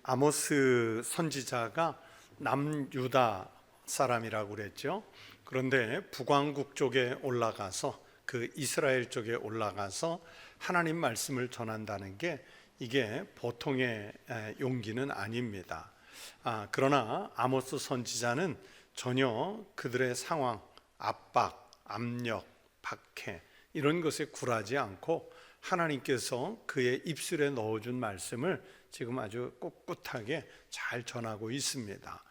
아모스 선지자가 남유다 사람이라고 그랬죠. 그런데 북왕국 쪽에 올라가서 그 이스라엘 쪽에 올라가서 하나님 말씀을 전한다는 게 이게 보통의 용기는 아닙니다. 그러나 아모스 선지자는 전혀 그들의 상황, 압박, 압력, 박해 이런 것에 굴하지 않고 하나님께서 그의 입술에 넣어준 말씀을 지금 아주 꿋꿋하게 잘 전하고 있습니다.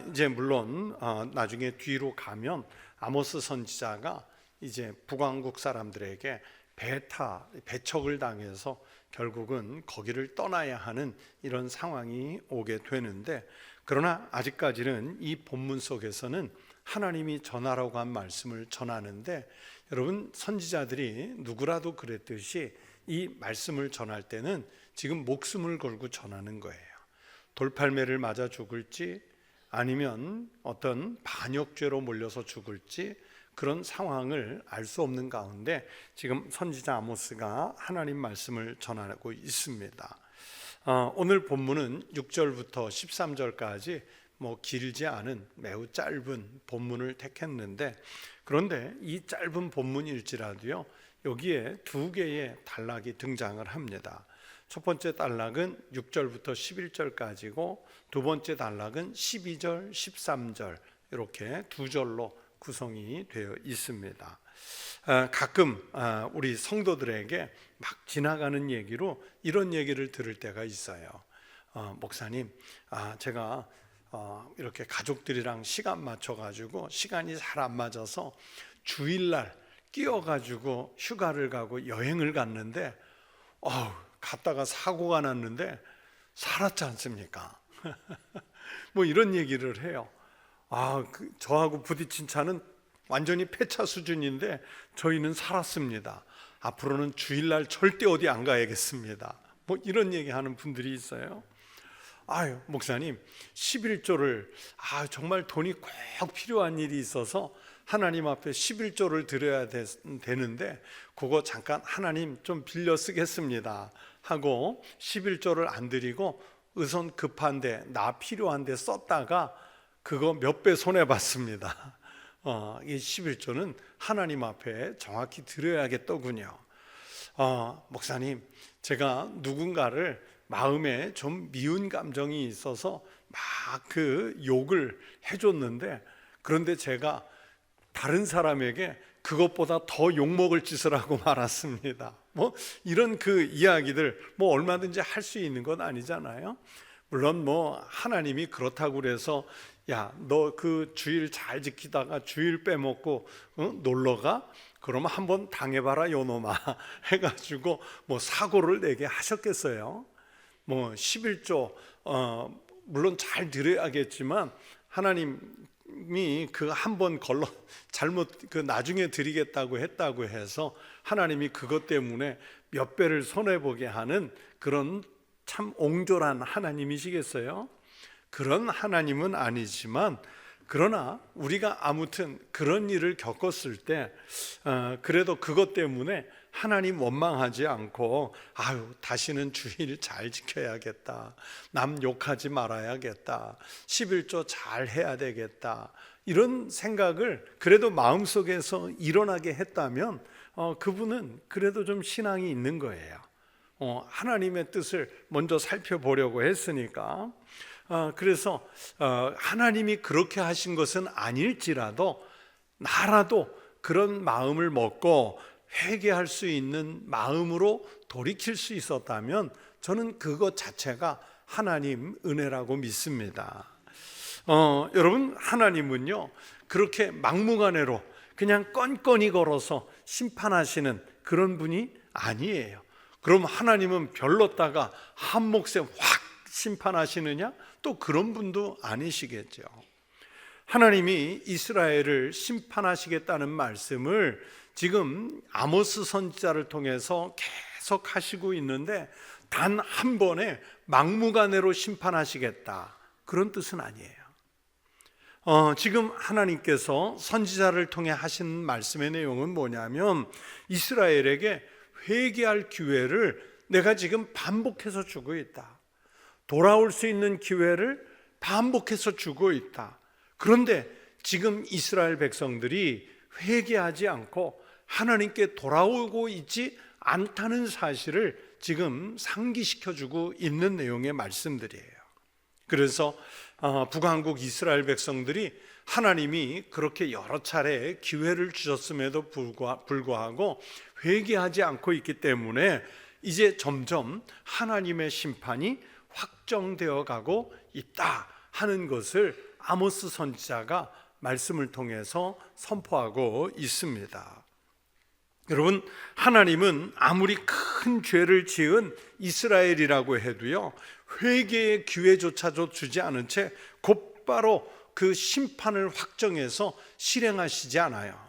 이제 물론 나중에 뒤로 가면 아모스 선지자가 이제 북왕국 사람들에게 배척을 당해서 결국은 거기를 떠나야 하는 이런 상황이 오게 되는데, 그러나 아직까지는 이 본문 속에서는 하나님이 전하라고 한 말씀을 전하는데, 여러분 선지자들이 누구라도 그랬듯이 이 말씀을 전할 때는 지금 목숨을 걸고 전하는 거예요. 돌팔매를 맞아 죽을지 아니면 어떤 반역죄로 몰려서 죽을지 그런 상황을 알 수 없는 가운데 지금 선지자 아모스가 하나님 말씀을 전하고 있습니다. 오늘 본문은 6절부터 13절까지 길지 않은 매우 짧은 본문을 택했는데, 그런데 이 짧은 본문일지라도요 여기에 두 개의 단락이 등장을 합니다. 첫 번째 단락은 6절부터 11절까지고 두 번째 단락은 12절, 13절 이렇게 두 절로 구성이 되어 있습니다. 가끔 우리 성도들에게 막 지나가는 얘기로 이런 얘기를 들을 때가 있어요. 목사님, 제가 이렇게 가족들이랑 시간 맞춰가지고 시간이 잘 안 맞아서 주일날 끼어가지고 휴가를 가고 여행을 갔는데 갔다가 사고가 났는데 살았지 않습니까? 이런 얘기를 해요. 저하고 부딪힌 차는 완전히 폐차 수준인데 저희는 살았습니다. 앞으로는 주일날 절대 어디 안 가야겠습니다. 이런 얘기하는 분들이 있어요. 목사님, 11조를 정말 돈이 꼭 필요한 일이 있어서 하나님 앞에 11조를 드려야 되는데 그거 잠깐 하나님 좀 빌려 쓰겠습니다 하고 11조를 안 드리고 우선 급한데 나 필요한데 썼다가 그거 몇 배 손해봤습니다. 이 11조는 하나님 앞에 정확히 드려야겠더군요. 목사님, 제가 누군가를 마음에 좀 미운 감정이 있어서 막 그 욕을 해줬는데, 그런데 제가 다른 사람에게 그것보다 더 욕먹을 짓을 하고 말았습니다. 이런 그 이야기들 얼마든지 할 수 있는 건 아니잖아요. 물론 하나님이 그렇다고 그래서 야, 너 그 주일 잘 지키다가 주일 빼먹고 놀러가? 그러면 한번 당해봐라 요놈아 해가지고 사고를 내게 하셨겠어요? 11조 물론 잘 드려야겠지만 하나님이 그 한번 잘못 나중에 드리겠다고 했다고 해서 하나님이 그것 때문에 몇 배를 손해보게 하는 그런 참 옹졸한 하나님이시겠어요? 그런 하나님은 아니지만, 그러나 우리가 아무튼 그런 일을 겪었을 때 그래도 그것 때문에 하나님 원망하지 않고 다시는 주일 잘 지켜야겠다, 남 욕하지 말아야겠다, 11조 잘 해야 되겠다, 이런 생각을 그래도 마음속에서 일어나게 했다면 그분은 그래도 좀 신앙이 있는 거예요. 하나님의 뜻을 먼저 살펴보려고 했으니까. 그래서 하나님이 그렇게 하신 것은 아닐지라도 나라도 그런 마음을 먹고 회개할 수 있는 마음으로 돌이킬 수 있었다면 저는 그것 자체가 하나님 은혜라고 믿습니다. 여러분, 하나님은요 그렇게 막무가내로 그냥 건건이 걸어서 심판하시는 그런 분이 아니에요. 그럼 하나님은 별로다가 한 몫에 확 심판하시느냐? 또 그런 분도 아니시겠죠. 하나님이 이스라엘을 심판하시겠다는 말씀을 지금 아모스 선지자를 통해서 계속 하시고 있는데, 단 한 번에 막무가내로 심판하시겠다 그런 뜻은 아니에요. 지금 하나님께서 선지자를 통해 하신 말씀의 내용은 뭐냐면, 이스라엘에게 회개할 기회를 내가 지금 반복해서 주고 있다. 돌아올 수 있는 기회를 반복해서 주고 있다. 그런데 지금 이스라엘 백성들이 회개하지 않고 하나님께 돌아오고 있지 않다는 사실을 지금 상기시켜주고 있는 내용의 말씀들이에요. 그래서 북왕국 이스라엘 백성들이 하나님이 그렇게 여러 차례 기회를 주셨음에도 불구하고 회개하지 않고 있기 때문에 이제 점점 하나님의 심판이 확정되어 가고 있다 하는 것을 아모스 선지자가 말씀을 통해서 선포하고 있습니다. 여러분, 하나님은 아무리 큰 죄를 지은 이스라엘이라고 해도요, 회개의 기회조차도 주지 않은 채 곧바로 그 심판을 확정해서 실행하시지 않아요.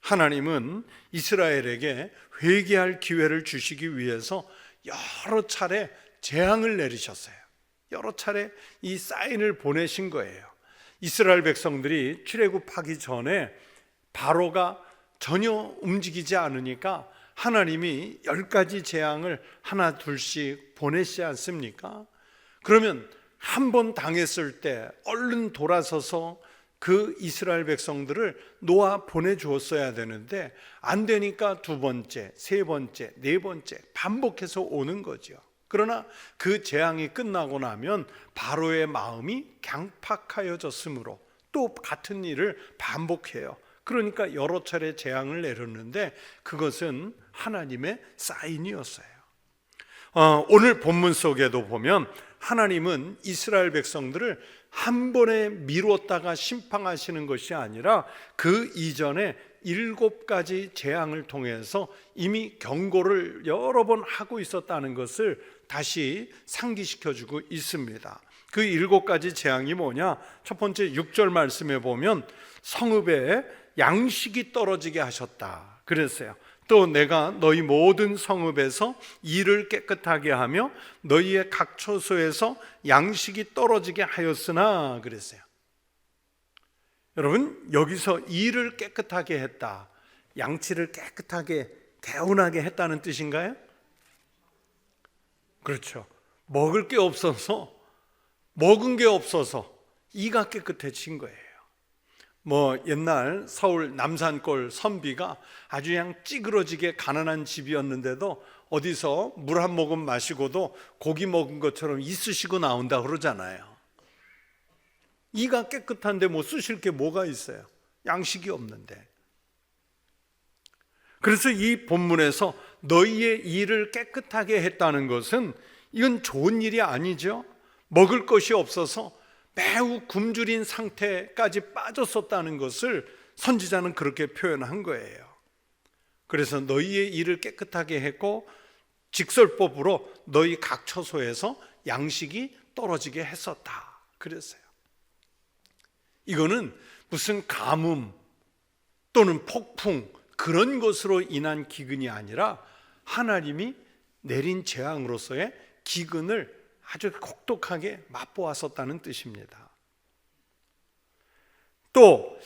하나님은 이스라엘에게 회개할 기회를 주시기 위해서 여러 차례 재앙을 내리셨어요. 여러 차례 이 사인을 보내신 거예요. 이스라엘 백성들이 출애굽하기 전에 바로가 전혀 움직이지 않으니까 하나님이 10가지 재앙을 하나 둘씩 보내시지 않습니까? 그러면 한 번 당했을 때 얼른 돌아서서 그 이스라엘 백성들을 놓아 보내주었어야 되는데 안 되니까 두 번째, 세 번째, 네 번째 반복해서 오는 거죠. 그러나 그 재앙이 끝나고 나면 바로의 마음이 강팍하여졌으므로 또 같은 일을 반복해요. 그러니까 여러 차례 재앙을 내렸는데 그것은 하나님의 사인이었어요. 오늘 본문 속에도 보면 하나님은 이스라엘 백성들을 한 번에 미뤘다가 심판하시는 것이 아니라 그 이전에 7가지 재앙을 통해서 이미 경고를 여러 번 하고 있었다는 것을 다시 상기시켜주고 있습니다. 그 7가지 재앙이 뭐냐? 첫 번째 6절 말씀에 보면 성읍에 양식이 떨어지게 하셨다 그랬어요. 또 내가 너희 모든 성읍에서 이를 깨끗하게 하며 너희의 각 처소에서 양식이 떨어지게 하였으나 그랬어요. 여러분, 여기서 이를 깨끗하게 했다, 양치를 깨끗하게 개운하게 했다는 뜻인가요? 그렇죠. 먹을 게 없어서, 먹은 게 없어서 이가 깨끗해진 거예요. 옛날 서울 남산골 선비가 아주 그냥 찌그러지게 가난한 집이었는데도 어디서 물 한 모금 마시고도 고기 먹은 것처럼 이 쑤시고 나온다 그러잖아요. 이가 깨끗한데 뭐 쑤실 게 뭐가 있어요? 양식이 없는데. 그래서 이 본문에서 너희의 이를 깨끗하게 했다는 것은 이건 좋은 일이 아니죠. 먹을 것이 없어서 매우 굶주린 상태까지 빠졌었다는 것을 선지자는 그렇게 표현한 거예요. 그래서 너희의 이를 깨끗하게 했고 직설법으로 너희 각 처소에서 양식이 떨어지게 했었다 그랬어요. 이거는 무슨 가뭄 또는 폭풍 그런 것으로 인한 기근이 아니라 하나님이 내린 재앙으로서의 기근을 아주 혹독하게 맛보았었다는 뜻입니다. 또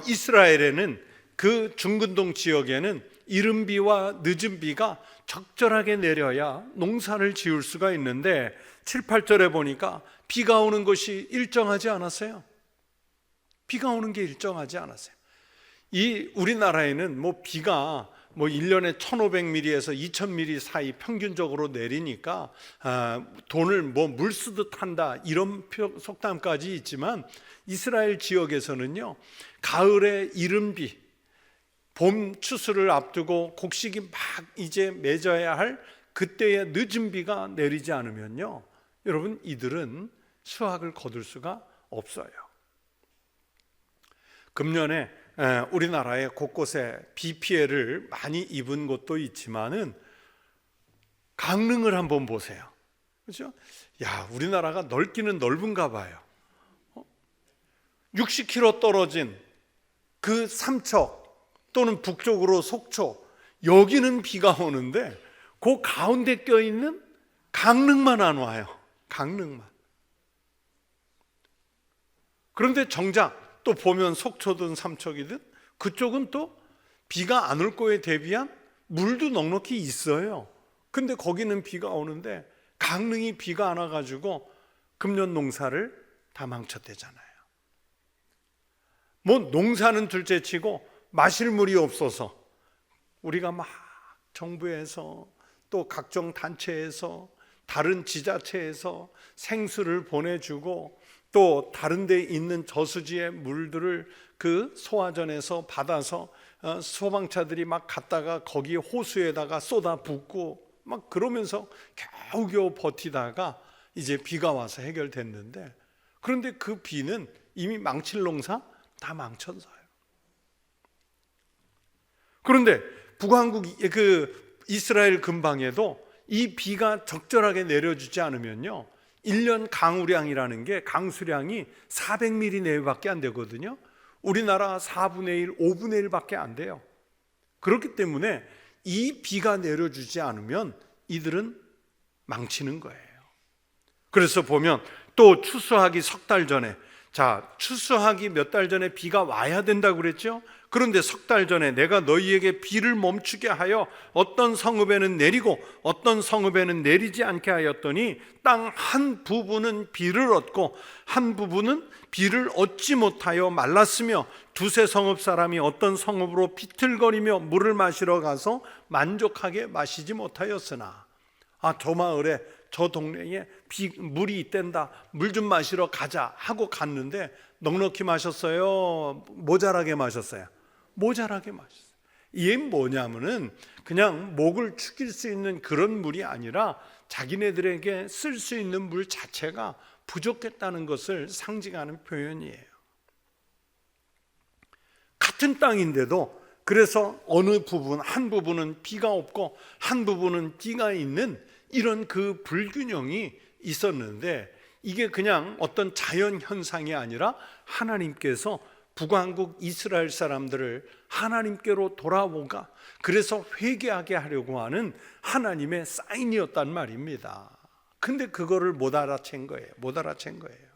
이스라엘에는 그 중근동 지역에는 이른 비와 늦은 비가 적절하게 내려야 농사를 지을 수가 있는데 7, 8절에 보니까 비가 오는 것이 일정하지 않았어요. 비가 오는 게 일정하지 않았어요. 이 우리나라에는 비가 1년에 1,500mm에서 2,000mm 사이 평균적으로 내리니까 돈을 물 쓰듯 한다 이런 속담까지 있지만 이스라엘 지역에서는요, 가을에 이른 비, 봄 추수를 앞두고 곡식이 막 이제 맺어야 할 그때의 늦은 비가 내리지 않으면요, 여러분 이들은 수확을 거둘 수가 없어요. 금년에 우리나라의 곳곳에 비 피해를 많이 입은 곳도 있지만은 강릉을 한번 보세요. 그렇죠? 야, 우리나라가 넓기는 넓은가 봐요. 60km 떨어진 그 삼척 또는 북쪽으로 속초, 여기는 비가 오는데 그 가운데 껴있는 강릉만 안 와요. 강릉만. 그런데 정작 또 보면 속초든 삼척이든 그쪽은 또 비가 안 올 거에 대비한 물도 넉넉히 있어요. 근데 거기는 비가 오는데 강릉이 비가 안 와가지고 금년 농사를 다 망쳤대잖아요. 뭐 농사는 둘째치고 마실 물이 없어서 우리가 막 정부에서 또 각종 단체에서 다른 지자체에서 생수를 보내주고 또 다른 데 있는 저수지의 물들을 그 소화전에서 받아서 소방차들이 막 갔다가 거기 호수에다가 쏟아붓고 막 그러면서 겨우겨우 버티다가 이제 비가 와서 해결됐는데, 그런데 그 비는 이미 망칠 농사 다 망쳤어요. 그런데 북왕국 그 이스라엘 근방에도 이 비가 적절하게 내려주지 않으면요 1년 강우량이라는 게 강수량이 400mm 내외밖에 안 되거든요. 우리나라 4분의 1, 5분의 1밖에 안 돼요. 그렇기 때문에 이 비가 내려주지 않으면 이들은 망치는 거예요. 그래서 보면 또 추수하기 석 달 전에, 자, 추수하기 몇 달 전에 비가 와야 된다고 그랬죠? 그런데 석 달 전에 내가 너희에게 비를 멈추게 하여 어떤 성읍에는 내리고 어떤 성읍에는 내리지 않게 하였더니 땅 한 부분은 비를 얻고 한 부분은 비를 얻지 못하여 말랐으며 두세 성읍 사람이 어떤 성읍으로 비틀거리며 물을 마시러 가서 만족하게 마시지 못하였으나, 저 마을에 저 동네에 물이 있댄다, 물 좀 마시러 가자 하고 갔는데 넉넉히 마셨어요? 모자라게 마셨어요? 모자라게 마셨어요. 이게 뭐냐면은 그냥 목을 축일 수 있는 그런 물이 아니라 자기네들에게 쓸 수 있는 물 자체가 부족했다는 것을 상징하는 표현이에요. 같은 땅인데도 그래서 어느 부분, 한 부분은 비가 없고 한 부분은 비가 있는 이런 그 불균형이 있었는데, 이게 그냥 어떤 자연 현상이 아니라 하나님께서 북왕국 이스라엘 사람들을 하나님께로 돌아오가, 그래서 회개하게 하려고 하는 하나님의 사인이었단 말입니다. 근데 그거를 못 알아챈 거예요.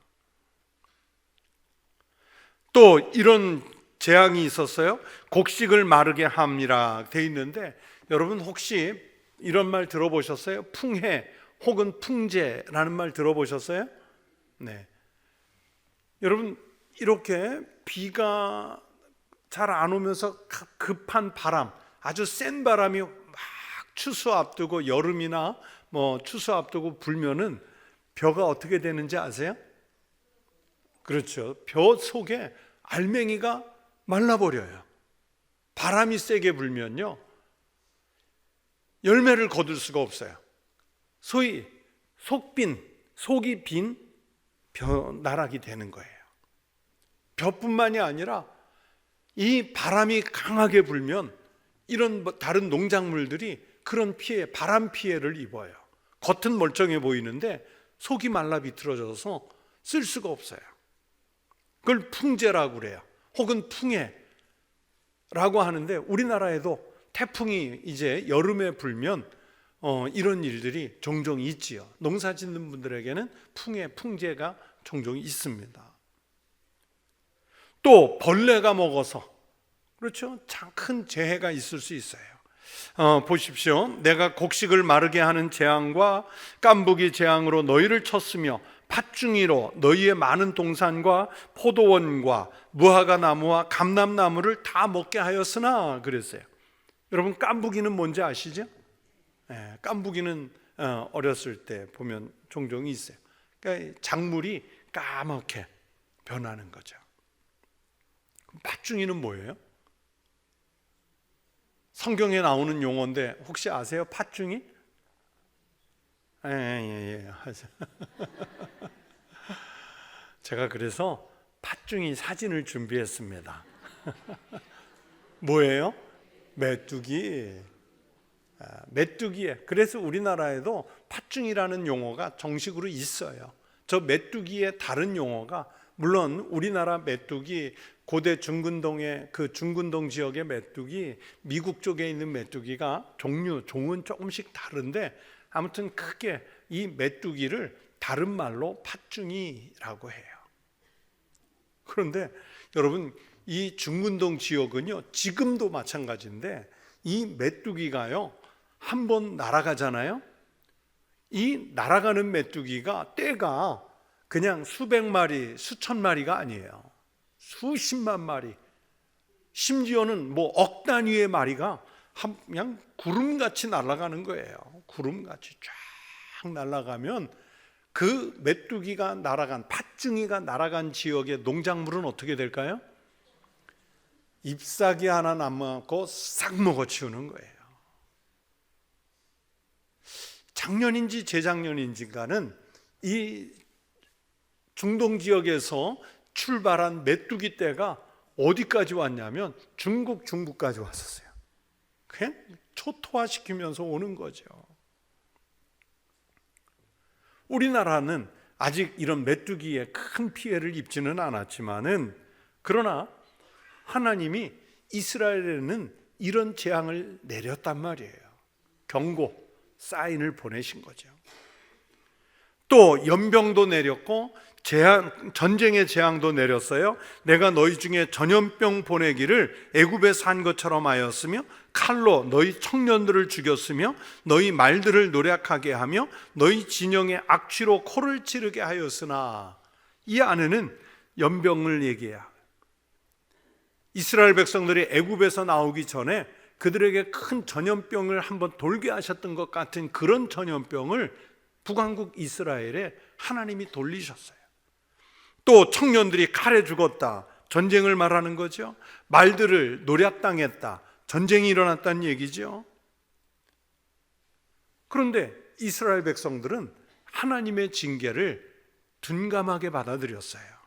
또 이런 재앙이 있었어요. 곡식을 마르게 함이라 돼 있는데, 여러분 혹시 이런 말 들어보셨어요? 풍해 혹은 풍재라는 말 들어보셨어요? 네. 여러분, 이렇게 비가 잘 안 오면서 급한 바람, 아주 센 바람이 막 추수 앞두고, 여름이나 뭐 추수 앞두고 불면은 벼가 어떻게 되는지 아세요? 그렇죠. 벼 속에 알맹이가 말라버려요. 바람이 세게 불면요 열매를 거둘 수가 없어요. 소위 속이 빈 벼나락이 되는 거예요. 벼뿐만이 아니라 이 바람이 강하게 불면 이런 다른 농작물들이 그런 바람 피해를 입어요. 겉은 멀쩡해 보이는데 속이 말라 비틀어져서 쓸 수가 없어요. 그걸 풍재라고 그래요. 혹은 풍해라고 하는데, 우리나라에도 태풍이 이제 여름에 불면 이런 일들이 종종 있지요. 농사 짓는 분들에게는 풍재가 종종 있습니다. 또 벌레가 먹어서, 그렇죠, 참 큰 재해가 있을 수 있어요. 보십시오. 내가 곡식을 마르게 하는 재앙과 깐부기 재앙으로 너희를 쳤으며 팥중이로 너희의 많은 동산과 포도원과 무화과 나무와 감람나무를 다 먹게 하였으나 그랬어요. 여러분, 깐부기는 뭔지 아시죠? 네, 깐부기는 어렸을 때 보면 종종 있어요. 그러니까 작물이 까맣게 변하는 거죠. 팥중이는 뭐예요? 성경에 나오는 용어인데 혹시 아세요? 팥중이? 예. 제가 그래서 팥중이 사진을 준비했습니다. 뭐예요? 메뚜기. 메뚜기에. 그래서 우리나라에도 팥중이라는 용어가 정식으로 있어요. 저 메뚜기의 다른 용어가, 물론 우리나라 메뚜기, 고대 중근동의 그 중근동 지역의 메뚜기, 미국 쪽에 있는 메뚜기가 종은 조금씩 다른데, 아무튼 크게 이 메뚜기를 다른 말로 팥중이라고 해요. 그런데 여러분, 이 중근동 지역은요 지금도 마찬가지인데 이 메뚜기가요 한번 날아가잖아요. 이 날아가는 메뚜기가 때가 그냥 수백 마리, 수천 마리가 아니에요. 수십만 마리, 심지어는 뭐 억 단위의 마리가 그냥 구름같이 날아가는 거예요. 구름같이 쫙 날아가면 그 메뚜기가 날아간, 팥증이가 날아간 지역의 농작물은 어떻게 될까요? 잎사귀 하나 남고 싹 먹어치우는 거예요. 작년인지 재작년인지가는 이 중동 지역에서 출발한 메뚜기 떼가 어디까지 왔냐면 중국까지 왔었어요. 그냥 초토화시키면서 오는 거죠. 우리나라는 아직 이런 메뚜기에 큰 피해를 입지는 않았지만은, 그러나 하나님이 이스라엘에는 이런 재앙을 내렸단 말이에요. 경고, 사인을 보내신 거죠. 또 연병도 내렸고 전쟁의 재앙도 내렸어요. 내가 너희 중에 전염병 보내기를 애굽에 산 것처럼 하였으며 칼로 너희 청년들을 죽였으며 너희 말들을 노략하게 하며 너희 진영의 악취로 코를 찌르게 하였으나, 이 안에는 연병을 얘기해요. 이스라엘 백성들이 애굽에서 나오기 전에 그들에게 큰 전염병을 한번 돌게 하셨던 것 같은 그런 전염병을 북왕국 이스라엘에 하나님이 돌리셨어요. 또 청년들이 칼에 죽었다, 전쟁을 말하는 거죠. 말들을 노략당했다, 전쟁이 일어났다는 얘기죠. 그런데 이스라엘 백성들은 하나님의 징계를 둔감하게 받아들였어요.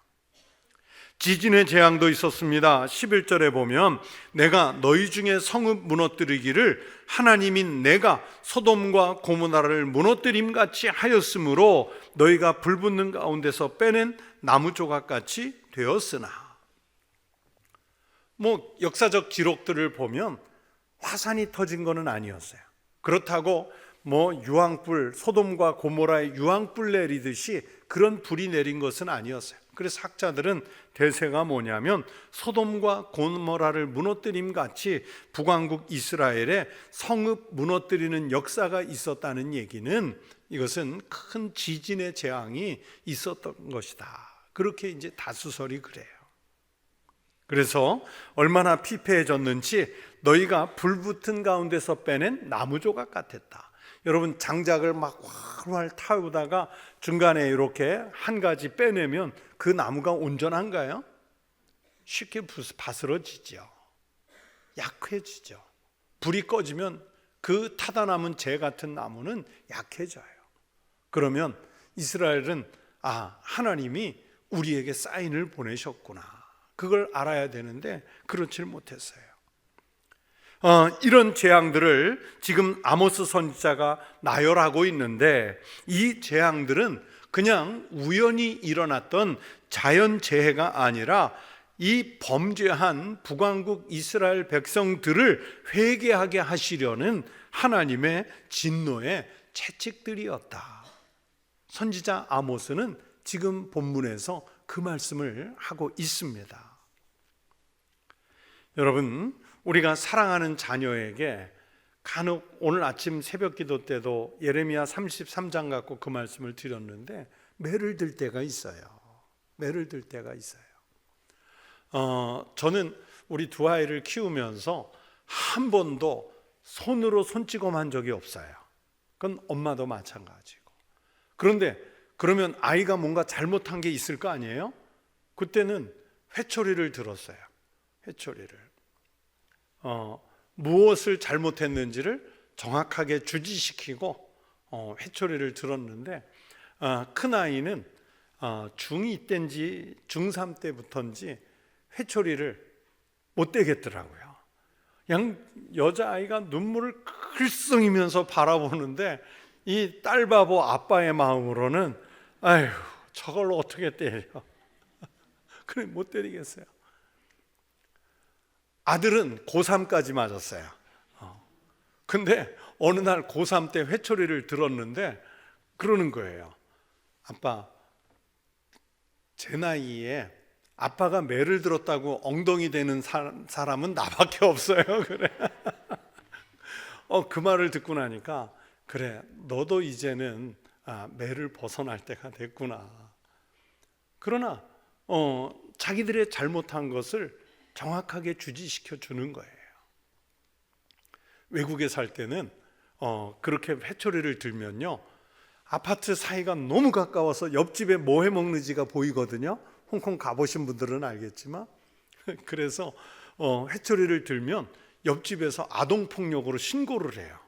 지진의 재앙도 있었습니다. 11절에 보면 내가 너희 중에 성읍 무너뜨리기를 하나님인 내가 소돔과 고모라를 무너뜨림같이 하였으므로 너희가 불붙는 가운데서 빼낸 나무 조각같이 되었으나, 뭐 역사적 기록들을 보면 화산이 터진 것은 아니었어요. 그렇다고 뭐 유황불, 소돔과 고모라의 유황불 내리듯이 그런 불이 내린 것은 아니었어요. 그래서 학자들은 대세가 뭐냐면 소돔과 고모라를 무너뜨림 같이 북왕국 이스라엘에 성읍 무너뜨리는 역사가 있었다는 얘기는, 이것은 큰 지진의 재앙이 있었던 것이다, 그렇게 이제 다수설이 그래요. 그래서 얼마나 피폐해졌는지 너희가 불붙은 가운데서 빼낸 나무 조각 같았다. 여러분, 장작을 막 활활 타오다가 중간에 이렇게 한 가지 빼내면 그 나무가 온전한가요? 쉽게 바스러지죠. 약해지죠. 불이 꺼지면 그 타다 남은 재 같은 나무는 약해져요. 그러면 이스라엘은 하나님이 우리에게 사인을 보내셨구나, 그걸 알아야 되는데 그렇지 못했어요. 이런 재앙들을 지금 아모스 선지자가 나열하고 있는데, 이 재앙들은 그냥 우연히 일어났던 자연재해가 아니라 이 범죄한 북왕국 이스라엘 백성들을 회개하게 하시려는 하나님의 진노의 채찍들이었다. 선지자 아모스는 지금 본문에서 그 말씀을 하고 있습니다. 여러분, 우리가 사랑하는 자녀에게 간혹, 오늘 아침 새벽 기도 때도 예레미야 33장 갖고 그 말씀을 드렸는데, 매를 들 때가 있어요. 매를 들 때가 있어요. 저는 우리 두 아이를 키우면서 한 번도 손으로 손찌검한 적이 없어요. 그건 엄마도 마찬가지고. 그런데 그러면 아이가 뭔가 잘못한 게 있을 거 아니에요? 그때는 회초리를 들었어요. 회초리를. 무엇을 잘못했는지를 정확하게 주지시키고 회초리를 들었는데, 큰아이는 중2 때인지 중3 때부터인지 회초리를 못 대겠더라고요. 그냥 여자아이가 눈물을 글썽이면서 바라보는데, 이 딸바보 아빠의 마음으로는 아휴, 저걸로 어떻게 때려. 그래, 못 때리겠어요. 아들은 고3까지 맞았어요. 근데 어느 날 고3 때 회초리를 들었는데 그러는 거예요. 아빠, 제 나이에 아빠가 매를 들었다고 엉덩이 되는 사람은 나밖에 없어요. 그래. 그 말을 듣고 나니까 그래, 너도 이제는 매를 벗어날 때가 됐구나. 그러나 자기들의 잘못한 것을 정확하게 주지시켜 주는 거예요. 외국에 살 때는 그렇게 회초리를 들면요, 아파트 사이가 너무 가까워서 옆집에 뭐 해 먹는지가 보이거든요. 홍콩 가보신 분들은 알겠지만 그래서 회초리를 들면 옆집에서 아동폭력으로 신고를 해요.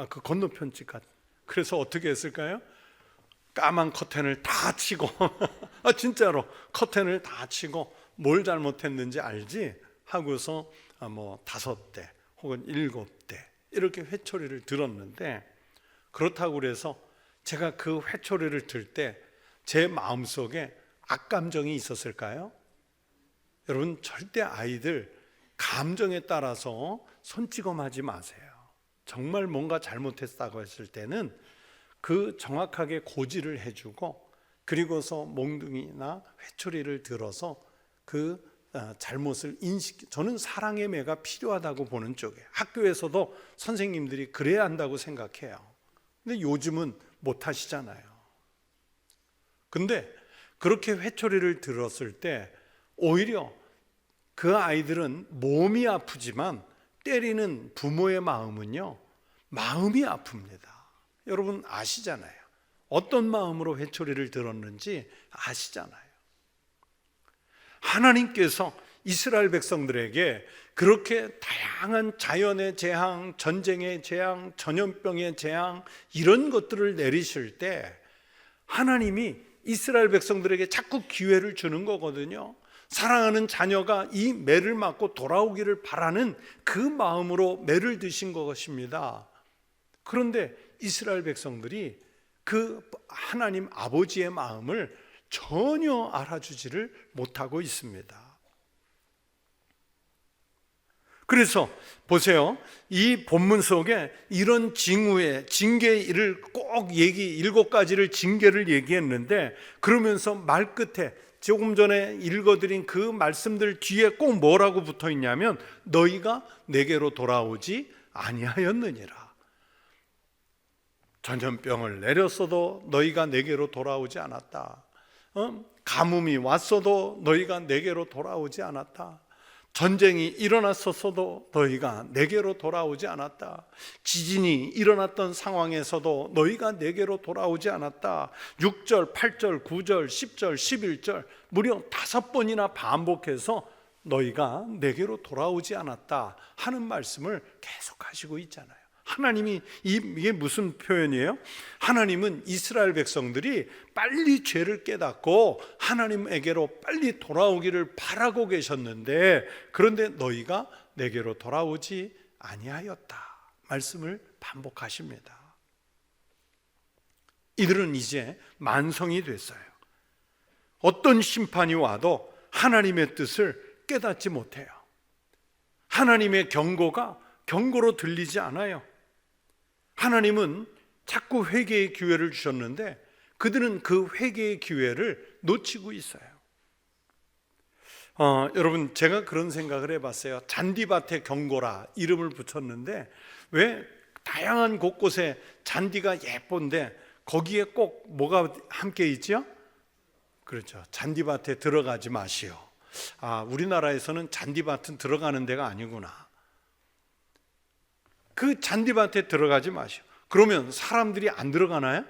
그 건너편 집 같은. 그래서 어떻게 했을까요? 까만 커튼을 다 치고 진짜로 커튼을 다 치고 뭘 잘못했는지 알지? 하고서 뭐 5대 혹은 7대 이렇게 회초리를 들었는데, 그렇다고 그래서 제가 그 회초리를 들 때 제 마음속에 악감정이 있었을까요? 여러분, 절대 아이들 감정에 따라서 손찌검하지 마세요. 정말 뭔가 잘못했다고 했을 때는 그 정확하게 고지를 해주고, 그리고서 몽둥이나 회초리를 들어서 그 잘못을 저는 사랑의 매가 필요하다고 보는 쪽에, 학교에서도 선생님들이 그래야 한다고 생각해요. 근데 요즘은 못 하시잖아요. 근데 그렇게 회초리를 들었을 때 오히려 그 아이들은 몸이 아프지만 때리는 부모의 마음은요, 마음이 아픕니다. 여러분 아시잖아요. 어떤 마음으로 회초리를 들었는지 아시잖아요. 하나님께서 이스라엘 백성들에게 그렇게 다양한 자연의 재앙, 전쟁의 재앙, 전염병의 재앙, 이런 것들을 내리실 때 하나님이 이스라엘 백성들에게 자꾸 기회를 주는 거거든요. 사랑하는 자녀가 이 매를 맞고 돌아오기를 바라는 그 마음으로 매를 드신 것입니다. 그런데 이스라엘 백성들이 그 하나님 아버지의 마음을 전혀 알아주지를 못하고 있습니다. 그래서 보세요, 이 본문 속에 이런 징후의 징계의 일을 꼭 7가지를 징계를 얘기했는데, 그러면서 말 끝에 조금 전에 읽어드린 그 말씀들 뒤에 꼭 뭐라고 붙어 있냐면, 너희가 내게로 돌아오지 아니하였느니라. 전염병을 내렸어도 너희가 내게로 돌아오지 않았다. 가뭄이 왔어도 너희가 내게로 돌아오지 않았다. 전쟁이 일어났었어도 너희가 내게로 돌아오지 않았다. 지진이 일어났던 상황에서도 너희가 내게로 돌아오지 않았다. 6절, 8절, 9절, 10절, 11절 무려 5번이나 반복해서 너희가 내게로 돌아오지 않았다 하는 말씀을 계속 하시고 있잖아요. 하나님이 이게 무슨 표현이에요? 하나님은 이스라엘 백성들이 빨리 죄를 깨닫고 하나님에게로 빨리 돌아오기를 바라고 계셨는데, 그런데 너희가 내게로 돌아오지 아니하였다 말씀을 반복하십니다. 이들은 이제 만성이 됐어요. 어떤 심판이 와도 하나님의 뜻을 깨닫지 못해요. 하나님의 경고가 경고로 들리지 않아요. 하나님은 자꾸 회개의 기회를 주셨는데 그들은 그 회개의 기회를 놓치고 있어요. 여러분, 제가 그런 생각을 해봤어요. 잔디밭에 경고라 이름을 붙였는데, 왜 다양한 곳곳에 잔디가 예쁜데 거기에 꼭 뭐가 함께 있죠? 그렇죠. 잔디밭에 들어가지 마시오. 우리나라에서는 잔디밭은 들어가는 데가 아니구나. 그 잔디밭에 들어가지 마시오. 그러면 사람들이 안 들어가나요?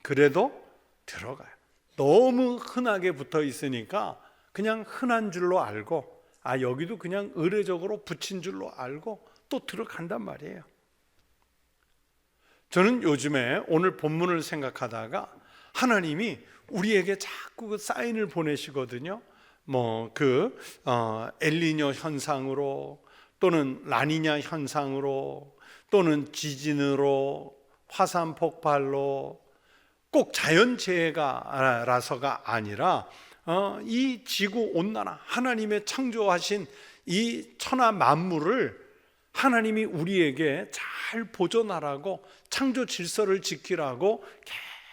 그래도 들어가요. 너무 흔하게 붙어 있으니까 그냥 흔한 줄로 알고, 여기도 그냥 의례적으로 붙인 줄로 알고 또 들어간단 말이에요. 저는 요즘에 오늘 본문을 생각하다가 하나님이 우리에게 자꾸 그 사인을 보내시거든요. 엘니뇨 현상으로, 또는 라니냐 현상으로, 또는 지진으로, 화산 폭발로, 꼭 자연재해가라서가 아니라 이 지구 온난화, 하나님의 창조하신 이 천하 만물을 하나님이 우리에게 잘 보존하라고, 창조 질서를 지키라고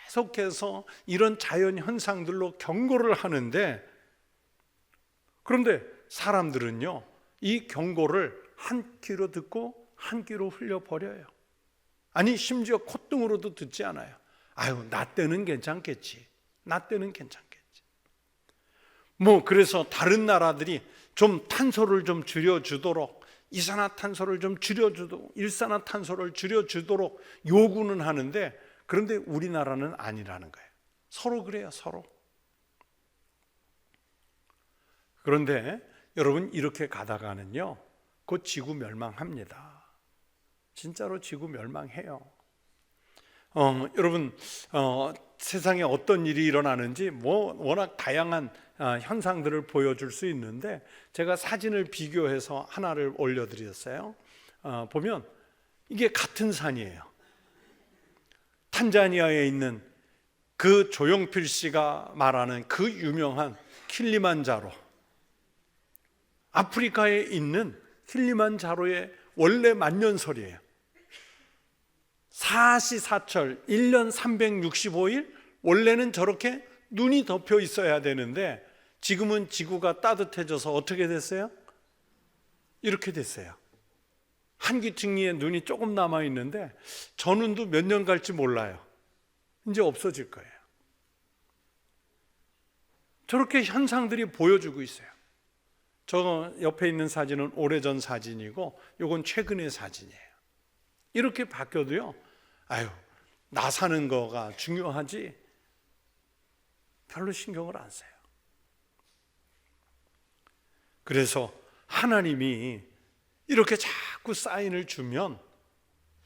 계속해서 이런 자연 현상들로 경고를 하는데, 그런데 사람들은요, 이 경고를 한 귀로 듣고 한 귀로 흘려버려요. 아니 심지어 콧등으로도 듣지 않아요. 아유, 나 때는 괜찮겠지. 나 때는 괜찮겠지. 그래서 다른 나라들이 좀 탄소를 좀 줄여주도록, 이산화탄소를 좀 줄여주도록, 일산화탄소를 줄여주도록 요구는 하는데, 그런데 우리나라는 아니라는 거예요. 서로 그래요, 서로. 그런데 여러분, 이렇게 가다가는요, 곧 지구 멸망합니다. 진짜로 지구 멸망해요. 여러분, 세상에 어떤 일이 일어나는지 워낙 다양한 현상들을 보여줄 수 있는데, 제가 사진을 비교해서 하나를 올려드렸어요. 보면 이게 같은 산이에요. 탄자니아에 있는 그 조용필 씨가 말하는 그 유명한 킬리만자로, 아프리카에 있는 킬리만자로의 원래 만년설이에요. 사시사철 1년 365일 원래는 저렇게 눈이 덮여 있어야 되는데, 지금은 지구가 따뜻해져서 어떻게 됐어요? 이렇게 됐어요. 한기퉁이에 눈이 조금 남아 있는데 저 눈도 몇 년 갈지 몰라요. 이제 없어질 거예요. 저렇게 현상들이 보여주고 있어요. 저 옆에 있는 사진은 오래전 사진이고, 이건 최근의 사진이에요. 이렇게 바뀌어도요, 아유, 나 사는 거가 중요하지 별로 신경을 안 써요. 그래서 하나님이 이렇게 자꾸 사인을 주면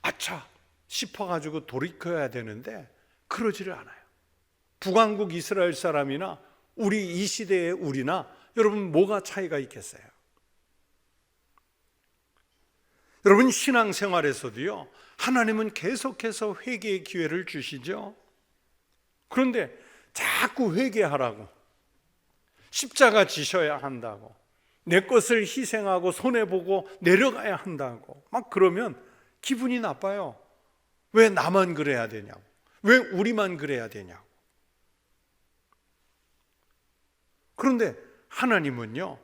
아차 싶어가지고 돌이켜야 되는데 그러지를 않아요. 북왕국 이스라엘 사람이나 우리 이 시대의 우리나 여러분, 뭐가 차이가 있겠어요? 여러분, 신앙생활에서도요, 하나님은 계속해서 회개의 기회를 주시죠. 그런데 자꾸 회개하라고, 십자가 지셔야 한다고, 내 것을 희생하고 손해보고 내려가야 한다고 막 그러면 기분이 나빠요. 왜 나만 그래야 되냐고, 왜 우리만 그래야 되냐고. 그런데 하나님은요,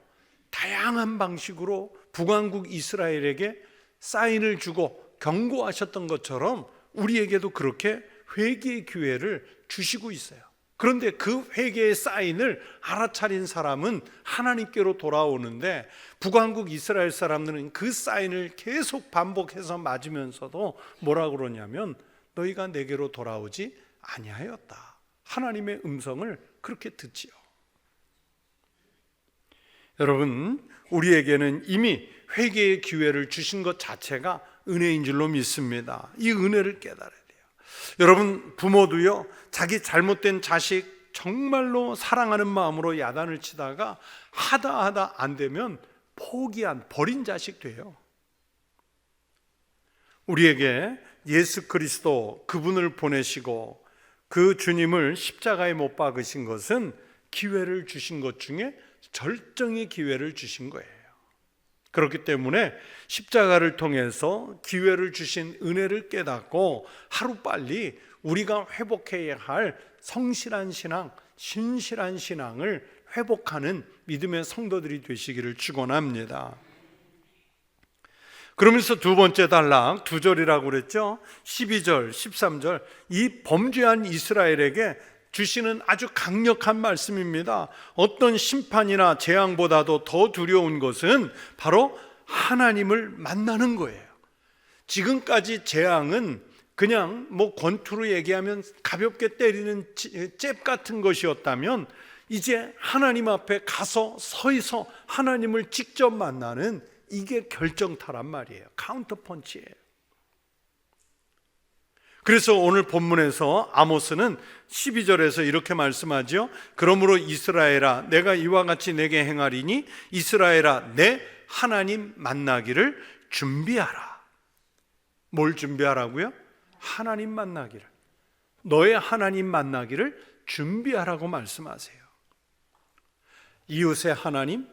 다양한 방식으로 북왕국 이스라엘에게 사인을 주고 경고하셨던 것처럼 우리에게도 그렇게 회개의 기회를 주시고 있어요. 그런데 그 회개의 사인을 알아차린 사람은 하나님께로 돌아오는데, 북왕국 이스라엘 사람들은 그 사인을 계속 반복해서 맞으면서도 뭐라 그러냐면, 너희가 내게로 돌아오지 아니하였다. 하나님의 음성을 그렇게 듣지요. 여러분, 우리에게는 이미 회개의 기회를 주신 것 자체가 은혜인 줄로 믿습니다. 이 은혜를 깨달아야 돼요. 여러분, 부모도요, 자기 잘못된 자식 정말로 사랑하는 마음으로 야단을 치다가 하다 안 되면 버린 자식 돼요. 우리에게 예수 그리스도, 그분을 보내시고 그 주님을 십자가에 못 박으신 것은 기회를 주신 것 중에 절정의 기회를 주신 거예요. 그렇기 때문에 십자가를 통해서 기회를 주신 은혜를 깨닫고 하루빨리 우리가 회복해야 할 성실한 신앙, 신실한 신앙을 회복하는 믿음의 성도들이 되시기를 축원합니다. 그러면서 두 번째 단락 2절이라고 그랬죠. 12절, 13절, 이 범죄한 이스라엘에게 주시는 아주 강력한 말씀입니다. 어떤 심판이나 재앙보다도 더 두려운 것은 바로 하나님을 만나는 거예요. 지금까지 재앙은 그냥 권투로 얘기하면 가볍게 때리는 잽 같은 것이었다면, 이제 하나님 앞에 가서 서서 하나님을 직접 만나는, 이게 결정타란 말이에요. 카운터 펀치예요. 그래서 오늘 본문에서 아모스는 12절에서 이렇게 말씀하죠. 그러므로 이스라엘아, 내가 이와 같이 내게 행하리니 이스라엘아, 내 하나님 만나기를 준비하라. 뭘 준비하라고요? 하나님 만나기를, 너의 하나님 만나기를 준비하라고 말씀하세요. 이웃의 하나님,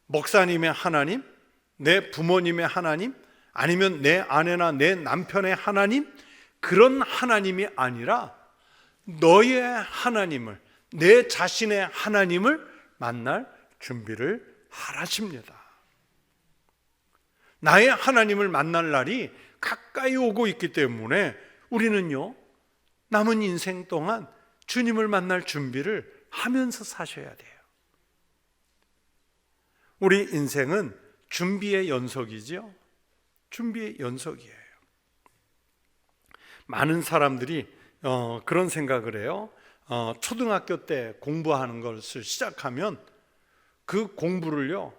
목사님의 하나님, 내 부모님의 하나님, 아니면 내 아내나 내 남편의 하나님, 그런 하나님이 아니라 너의 하나님을, 내 자신의 하나님을 만날 준비를 하라십니다. 나의 하나님을 만날 날이 가까이 오고 있기 때문에 우리는요, 남은 인생 동안 주님을 만날 준비를 하면서 사셔야 돼요. 우리 인생은 준비의 연속이죠. 준비의 연속이에요. 많은 사람들이 그런 생각을 해요. 초등학교 때 공부하는 것을 시작하면 그 공부를요,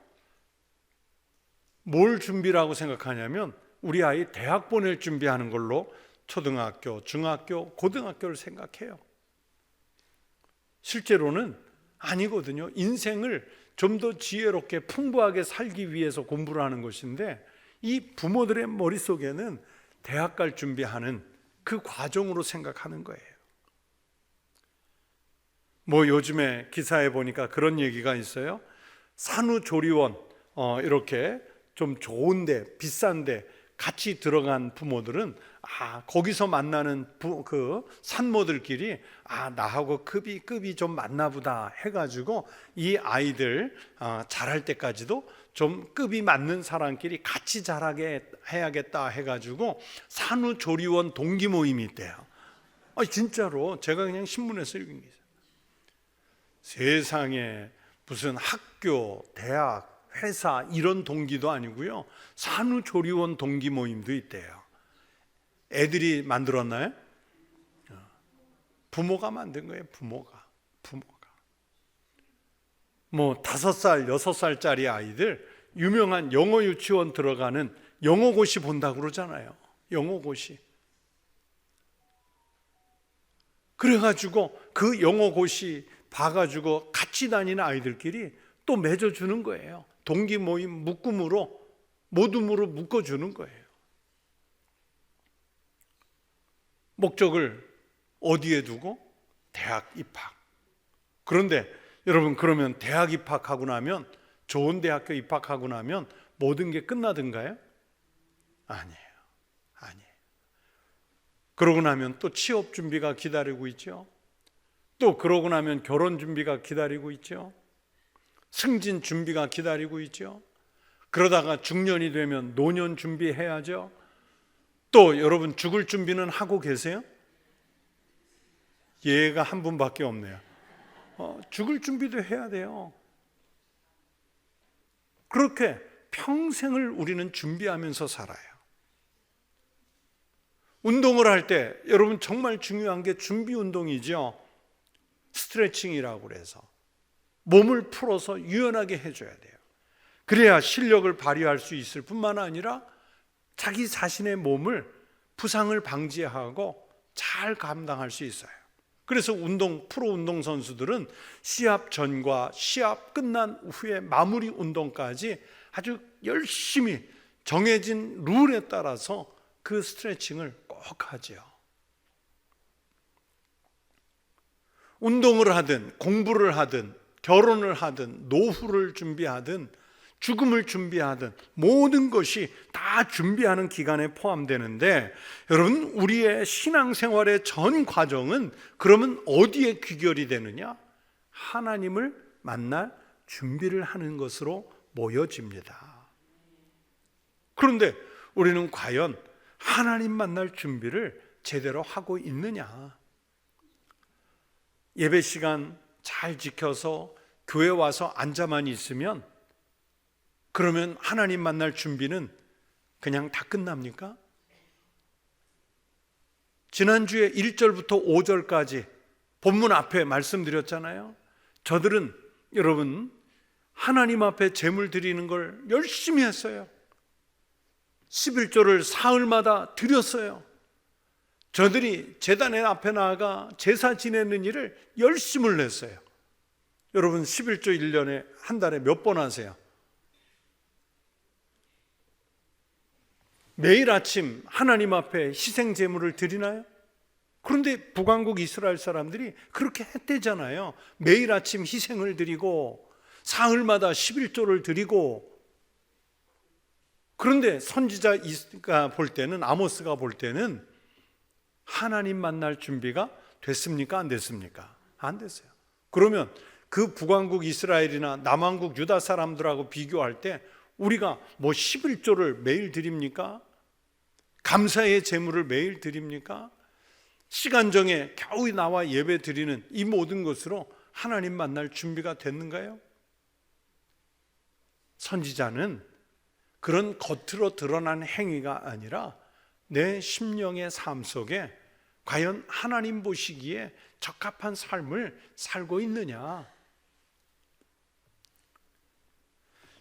뭘 준비라고 생각하냐면 우리 아이 대학 보낼 준비하는 걸로 초등학교, 중학교, 고등학교를 생각해요. 실제로는 아니거든요. 인생을 좀 더 지혜롭게 풍부하게 살기 위해서 공부를 하는 것인데, 이 부모들의 머릿속에는 대학 갈 준비하는 그 과정으로 생각하는 거예요. 뭐 요즘에 기사에 보니까 그런 얘기가 있어요. 산후조리원 이렇게 좀 좋은데 비싼데 같이 들어간 부모들은 거기서 만나는 그 산모들끼리 나하고 급이 좀 맞나 보다 해가지고 이 아이들 자랄 때까지도 좀 급이 맞는 사람끼리 같이 자라게 해야겠다 해가지고 산후조리원 동기 모임이 있대요. 진짜로 제가 그냥 신문에서 읽은 게 있어요. 세상에 무슨 학교, 대학, 회사 이런 동기도 아니고요, 산후조리원 동기 모임도 있대요. 애들이 만들었나요? 부모가 만든 거예요. 부모가 뭐 5살, 6살짜리 아이들 유명한 영어 유치원 들어가는 영어고시 본다고 그러잖아요. 영어고시. 그래가지고 그 영어고시 봐가지고 같이 다니는 아이들끼리 또 맺어주는 거예요. 동기 모임 묶음으로, 모둠으로 묶어주는 거예요. 목적을 어디에 두고? 대학 입학. 그런데 여러분, 그러면 대학 입학하고 나면, 좋은 대학교 입학하고 나면 모든 게 끝나든가요? 아니에요. 그러고 나면 또 취업 준비가 기다리고 있죠. 또 그러고 나면 결혼 준비가 기다리고 있죠. 승진 준비가 기다리고 있죠. 그러다가 중년이 되면 노년 준비해야죠. 또 여러분, 죽을 준비는 하고 계세요? 얘가 한 분밖에 없네요. 죽을 준비도 해야 돼요. 그렇게 평생을 우리는 준비하면서 살아요. 운동을 할 때 여러분 정말 중요한 게 준비 운동이죠. 스트레칭이라고 그래서 몸을 풀어서 유연하게 해줘야 돼요. 그래야 실력을 발휘할 수 있을 뿐만 아니라 자기 자신의 몸을 부상을 방지하고 잘 감당할 수 있어요. 그래서 프로 운동 선수들은 시합 전과 시합 끝난 후에 마무리 운동까지 아주 열심히 정해진 룰에 따라서 그 스트레칭을 꼭 하죠. 운동을 하든 공부를 하든 결혼을 하든 노후를 준비하든 죽음을 준비하든 모든 것이 다 준비하는 기간에 포함되는데, 여러분, 우리의 신앙생활의 전 과정은 그러면 어디에 귀결이 되느냐? 하나님을 만날 준비를 하는 것으로 모여집니다. 그런데 우리는 과연 하나님 만날 준비를 제대로 하고 있느냐? 예배 시간 잘 지켜서 교회 와서 앉아만 있으면 그러면 하나님 만날 준비는 그냥 다 끝납니까? 지난주에 1절부터 5절까지 본문 앞에 말씀드렸잖아요. 저들은 여러분 하나님 앞에 제물 드리는 걸 열심히 했어요. 11조를 사흘마다 드렸어요. 저들이 제단의 앞에 나아가 제사 지내는 일을 열심을 냈어요. 여러분 11조 1년에 한 달에 몇 번 하세요? 매일 아침 하나님 앞에 희생 제물을 드리나요? 그런데 북왕국 이스라엘 사람들이 그렇게 했대잖아요. 매일 아침 희생을 드리고 사흘마다 11조를 드리고. 그런데 선지자가 볼 때는, 아모스가 볼 때는 하나님 만날 준비가 됐습니까? 안 됐습니까? 안 됐어요. 그러면 그 북왕국 이스라엘이나 남왕국 유다 사람들하고 비교할 때 우리가 뭐 11조를 매일 드립니까? 감사의 제물을 매일 드립니까? 시간 정해 겨우 나와 예배 드리는 이 모든 것으로 하나님 만날 준비가 됐는가요? 선지자는 그런 겉으로 드러난 행위가 아니라 내 심령의 삶 속에 과연 하나님 보시기에 적합한 삶을 살고 있느냐?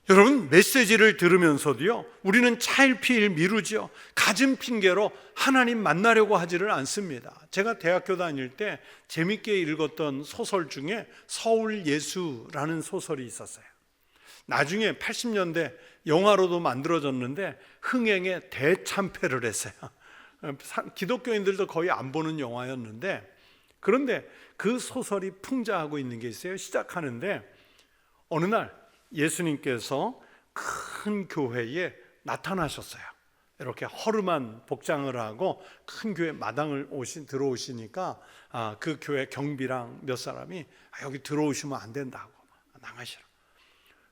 여러분, 메시지를 들으면서도요, 우리는 차일피일 미루죠. 가진 핑계로 하나님 만나려고 하지를 않습니다. 제가 대학교 다닐 때 재밌게 읽었던 소설 중에 서울예수라는 소설이 있었어요. 나중에 80년대 영화로도 만들어졌는데 흥행에 대참패를 했어요. 기독교인들도 거의 안 보는 영화였는데, 그런데 그 소설이 풍자하고 있는 게 있어요. 시작하는데 어느 날 예수님께서 큰 교회에 나타나셨어요. 이렇게 허름한 복장을 하고 큰 교회 마당을 들어오시니까 그 교회 경비랑 몇 사람이 여기 들어오시면 안 된다고 나가시라.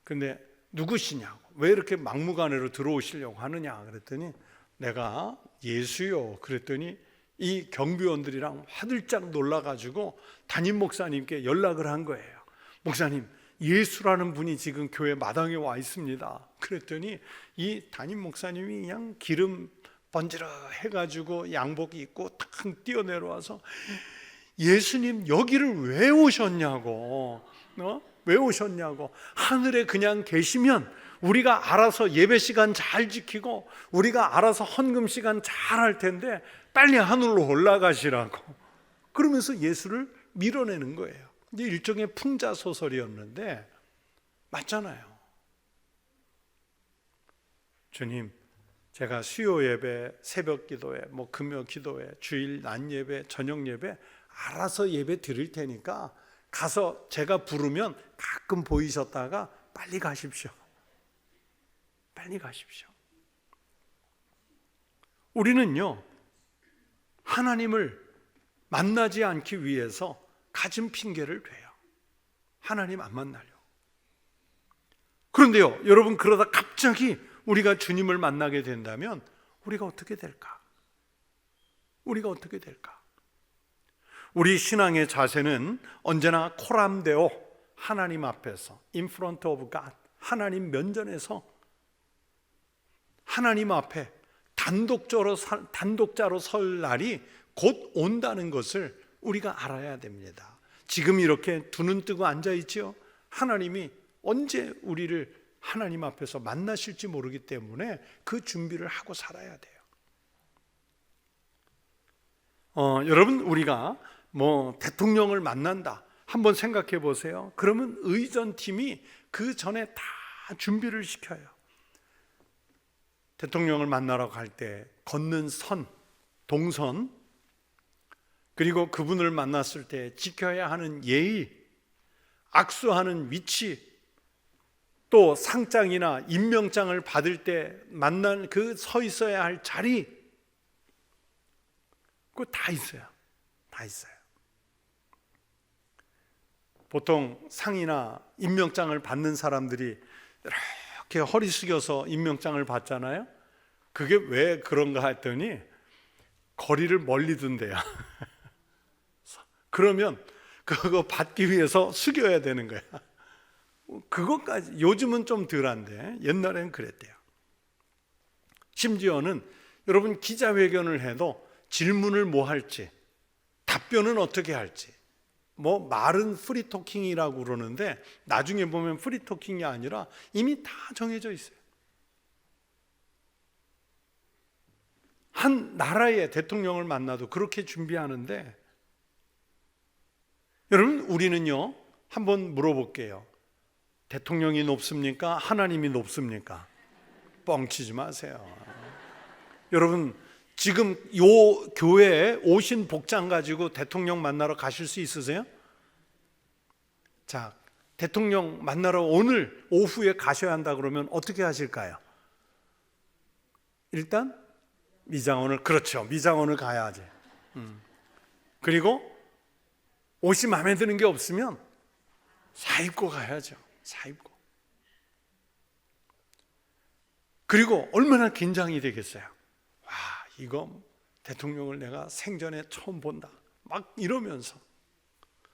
근데 누구시냐고, 왜 이렇게 막무가내로 들어오시려고 하느냐 그랬더니 내가 예수요 그랬더니 이 경비원들이랑 화들짝 놀라가지고 담임 목사님께 연락을 한 거예요. 목사님, 예수라는 분이 지금 교회 마당에 와 있습니다. 그랬더니 이 담임 목사님이 그냥 기름 번지르 해가지고 양복 입고 탁 뛰어내려와서 예수님 여기를 왜 오셨냐고, 왜 오셨냐고, 하늘에 그냥 계시면 우리가 알아서 예배 시간 잘 지키고 우리가 알아서 헌금 시간 잘 할 텐데 빨리 하늘로 올라가시라고, 그러면서 예수를 밀어내는 거예요. 이제 일종의 풍자 소설이었는데 맞잖아요. 주님, 제가 수요 예배, 새벽 기도회, 금요 기도회, 주일 낮 예배, 저녁 예배 알아서 예배 드릴 테니까 가서 제가 부르면 가끔 보이셨다가 빨리 가십시오. 빨리 가십시오. 우리는요, 하나님을 만나지 않기 위해서 가진 핑계를 대요. 하나님 안 만나려고. 그런데요, 여러분, 그러다 갑자기 우리가 주님을 만나게 된다면 우리가 어떻게 될까? 우리가 어떻게 될까? 우리 신앙의 자세는 언제나 코람데오, 하나님 앞에서, in front of God, 하나님 면전에서 하나님 앞에 단독자로 설 날이 곧 온다는 것을 우리가 알아야 됩니다. 지금 이렇게 두 눈 뜨고 앉아있지요. 하나님이 언제 우리를 하나님 앞에서 만나실지 모르기 때문에 그 준비를 하고 살아야 돼요. 여러분, 우리가 대통령을 만난다 한번 생각해 보세요. 그러면 의전팀이 그 전에 다 준비를 시켜요. 대통령을 만나러 갈 때 걷는 선, 동선, 그리고 그분을 만났을 때 지켜야 하는 예의, 악수하는 위치, 또 상장이나 임명장을 받을 때 만난 그 서 있어야 할 자리, 그거 다 있어요. 다 있어요. 보통 상이나 임명장을 받는 사람들이 이렇게 허리 숙여서 임명장을 받잖아요. 그게 왜 그런가 했더니 거리를 멀리 둔대요. 그러면 그거 받기 위해서 숙여야 되는 거야. 그것까지 요즘은 좀 덜한데 옛날에는 그랬대요. 심지어는 여러분, 기자회견을 해도 질문을 뭐 할지, 답변은 어떻게 할지, 말은 프리토킹이라고 그러는데 나중에 보면 프리토킹이 아니라 이미 다 정해져 있어요. 한 나라의 대통령을 만나도 그렇게 준비하는데, 여러분, 우리는요, 한번 물어볼게요. 대통령이 높습니까? 하나님이 높습니까? 뻥치지 마세요. 여러분, 지금 요 교회에 오신 복장 가지고 대통령 만나러 가실 수 있으세요? 자, 대통령 만나러 오늘 오후에 가셔야 한다 그러면 어떻게 하실까요? 일단 미장원을, 그렇죠, 미장원을 가야지. 그리고 옷이 마음에 드는 게 없으면 사입고 가야죠. 사입고. 그리고 얼마나 긴장이 되겠어요. 와, 이거 대통령을 내가 생전에 처음 본다 막 이러면서.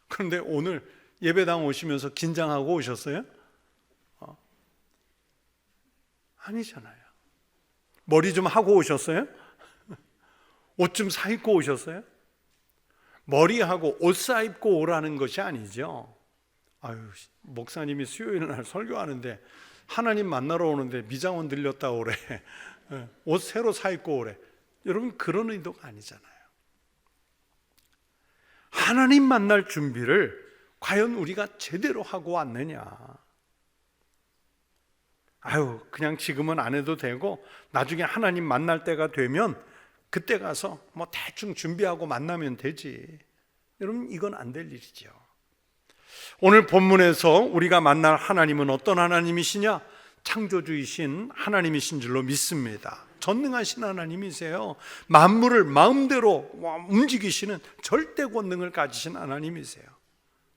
그런데 오늘 예배당 오시면서 긴장하고 오셨어요? 아니잖아요. 머리 좀 하고 오셨어요? 옷 좀 사입고 오셨어요? 머리하고 옷 사입고 오라는 것이 아니죠. 아유, 목사님이 수요일 날 설교하는데 하나님 만나러 오는데 미장원 들렸다 오래. 옷 새로 사입고 오래. 여러분, 그런 의도가 아니잖아요. 하나님 만날 준비를 과연 우리가 제대로 하고 왔느냐. 아유, 그냥 지금은 안 해도 되고 나중에 하나님 만날 때가 되면 그때 가서 뭐 대충 준비하고 만나면 되지. 여러분, 이건 안 될 일이죠. 오늘 본문에서 우리가 만날 하나님은 어떤 하나님이시냐? 창조주이신 하나님이신 줄로 믿습니다. 전능하신 하나님이세요. 만물을 마음대로 움직이시는 절대 권능을 가지신 하나님이세요.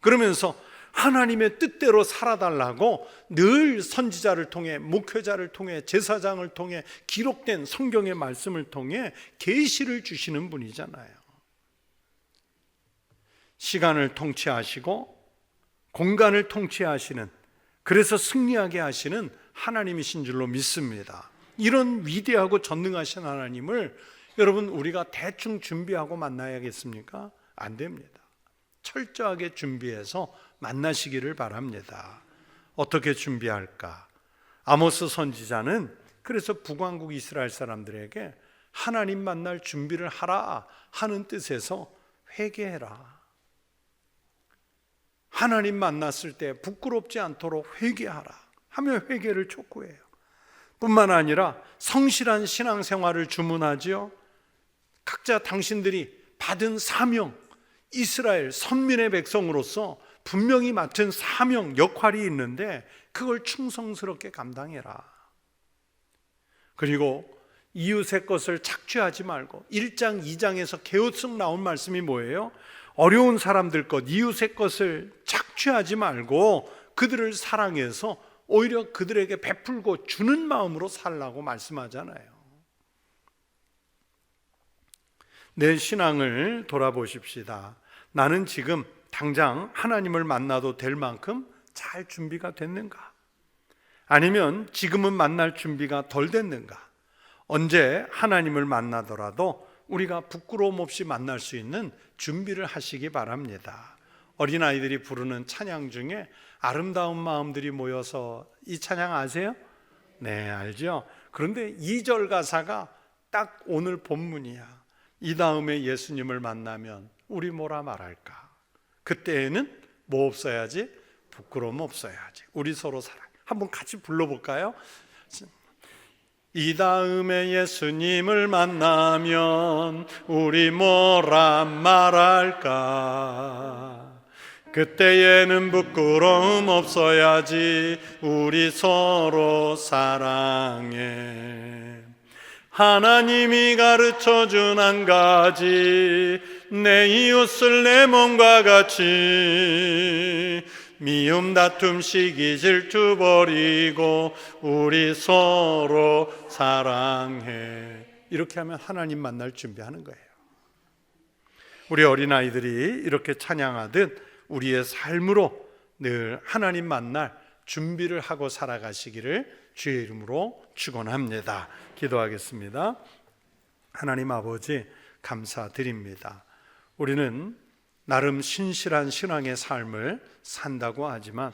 그러면서 하나님의 뜻대로 살아달라고 늘 선지자를 통해, 목회자를 통해, 제사장을 통해, 기록된 성경의 말씀을 통해 계시를 주시는 분이잖아요. 시간을 통치하시고 공간을 통치하시는, 그래서 승리하게 하시는 하나님이신 줄로 믿습니다. 이런 위대하고 전능하신 하나님을 여러분, 우리가 대충 준비하고 만나야겠습니까? 안 됩니다. 철저하게 준비해서 만나시기를 바랍니다. 어떻게 준비할까? 아모스 선지자는 그래서 북왕국 이스라엘 사람들에게 하나님 만날 준비를 하라 하는 뜻에서 회개해라. 하나님 만났을 때 부끄럽지 않도록 회개하라 하며 회개를 촉구해요. 뿐만 아니라 성실한 신앙생활을 주문하지요. 각자 당신들이 받은 사명, 이스라엘 선민의 백성으로서 분명히 맡은 사명, 역할이 있는데 그걸 충성스럽게 감당해라. 그리고 이웃의 것을 착취하지 말고, 1장 2장에서 계속 나온 말씀이 뭐예요? 어려운 사람들 것, 이웃의 것을 착취하지 말고 그들을 사랑해서 오히려 그들에게 베풀고 주는 마음으로 살라고 말씀하잖아요. 내 신앙을 돌아보십시다. 나는 지금 당장 하나님을 만나도 될 만큼 잘 준비가 됐는가? 아니면 지금은 만날 준비가 덜 됐는가? 언제 하나님을 만나더라도 우리가 부끄러움 없이 만날 수 있는 준비를 하시기 바랍니다. 어린아이들이 부르는 찬양 중에 아름다운 마음들이 모여서, 이 찬양 아세요? 네, 알죠? 그런데 2절 가사가 딱 오늘 본문이야. 이 다음에 예수님을 만나면 우리 뭐라 말할까? 그때에는 뭐 없어야지? 부끄러움 없어야지. 우리 서로 사랑. 한번 같이 불러볼까요? 이 다음에 예수님을 만나면 우리 뭐라 말할까? 그때에는 부끄러움 없어야지. 우리 서로 사랑해. 하나님이 가르쳐준 한 가지, 내 이웃을 내 몸과 같이. 미움, 다툼, 시기, 질투 버리고 우리 서로 사랑해. 이렇게 하면 하나님 만날 준비하는 거예요. 우리 어린아이들이 이렇게 찬양하듯 우리의 삶으로 늘 하나님 만날 준비를 하고 살아가시기를 주의 이름으로 축원합니다. 기도하겠습니다. 하나님 아버지, 감사드립니다. 우리는 나름 신실한 신앙의 삶을 산다고 하지만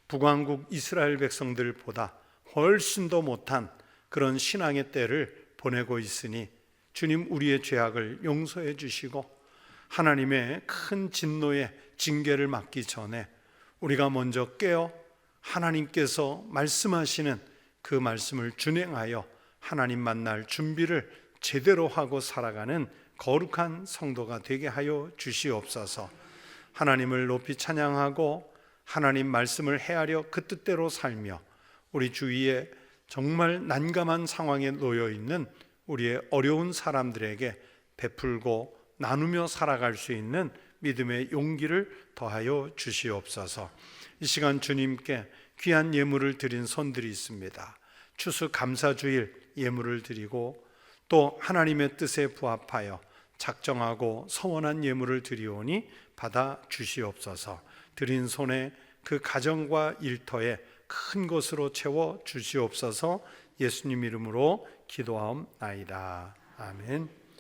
북왕국 이스라엘 백성들보다 훨씬 더 못한 그런 신앙의 때를 보내고 있으니 주님, 우리의 죄악을 용서해 주시고 하나님의 큰 진노의 징계를 맞기 전에 우리가 먼저 깨어 하나님께서 말씀하시는 그 말씀을 준행하여 하나님 만날 준비를 제대로 하고 살아가는 거룩한 성도가 되게 하여 주시옵소서. 하나님을 높이 찬양하고 하나님 말씀을 헤아려 그 뜻대로 살며 우리 주위에 정말 난감한 상황에 놓여 있는 우리의 어려운 사람들에게 베풀고 나누며 살아갈 수 있는 믿음의 용기를 더하여 주시옵소서. 이 시간 주님께 귀한 예물을 드린 손들이 있습니다. 추수 감사주일 예물을 드리고 또 하나님의 뜻에 부합하여 작정하고 서원한 예물을 드리오니 받아 주시옵소서. 드린 손에 그 가정과 일터에 큰 것으로 채워 주시옵소서. 예수님 이름으로 기도하옵나이다. 아멘.